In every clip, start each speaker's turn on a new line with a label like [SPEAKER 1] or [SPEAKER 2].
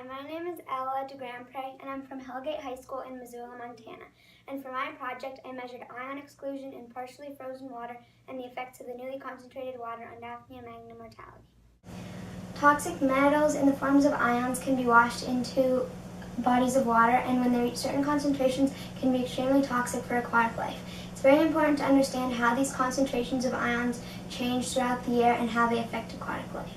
[SPEAKER 1] my name is DeGrandpre, and I'm from Hellgate High School in Missoula, Montana. And for my project, I measured ion exclusion in partially frozen water and the effects of the newly concentrated water on Daphnia magna mortality. Toxic metals in the forms of ions can be washed into bodies of water, and when they reach certain concentrations, can be extremely toxic for aquatic life. It's very important to understand how these concentrations of ions change throughout the year and how they affect aquatic life.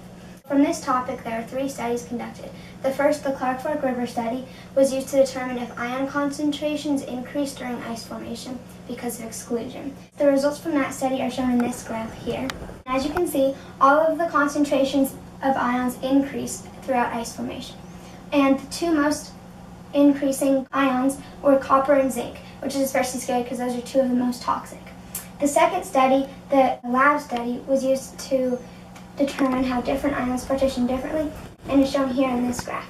[SPEAKER 1] From this topic, there are 3 studies conducted. The first, the Clark Fork River study, was used to determine if ion concentrations increased during ice formation because of exclusion. The results from that study are shown in this graph here. As you can see, all of the concentrations of ions increased throughout ice formation. And the 2 most increasing ions were copper and zinc, which is especially scary because those are 2 of the most toxic. The second study, the lab study, was used to determine how different ions partition differently, and is shown here in this graph.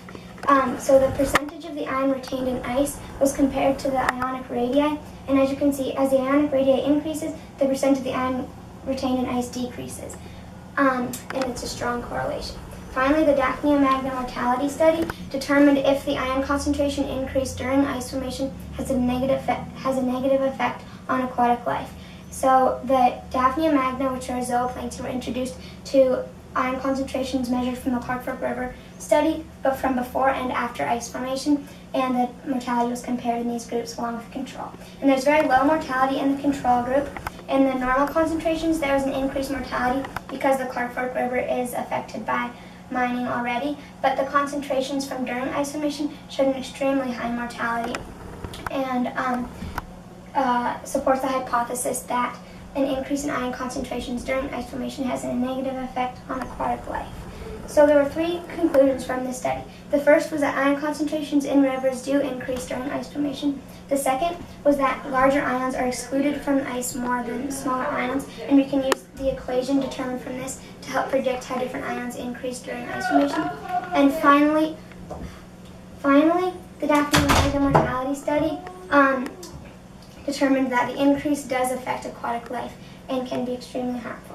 [SPEAKER 1] So the percentage of the ion retained in ice was compared to the ionic radii, and as you can see, as the ionic radii increases, the percent of the ion retained in ice decreases, and it's a strong correlation. Finally, the Daphnia magna mortality study determined if the ion concentration increase during ice formation has a negative effect on aquatic life. So the Daphnia magna, which are zooplankton, were introduced to ion concentrations measured from the Clark Fork River study, but from before and after ice formation, and the mortality was compared in these groups along with control. And there's very low mortality in the control group. In the normal concentrations, there was an increased mortality because the Clark Fork River is affected by mining already, but the concentrations from during ice formation showed an extremely high mortality, and supports the hypothesis that an increase in ion concentrations during ice formation has a negative effect on aquatic life. So there were 3 conclusions from this study. The first was that ion concentrations in rivers do increase during ice formation. The second was that larger ions are excluded from ice more than smaller ions, and we can use the equation determined from this to help predict how different ions increase during ice formation. And finally, the Daphnia magna mortality study determined that the increase does affect aquatic life and can be extremely harmful.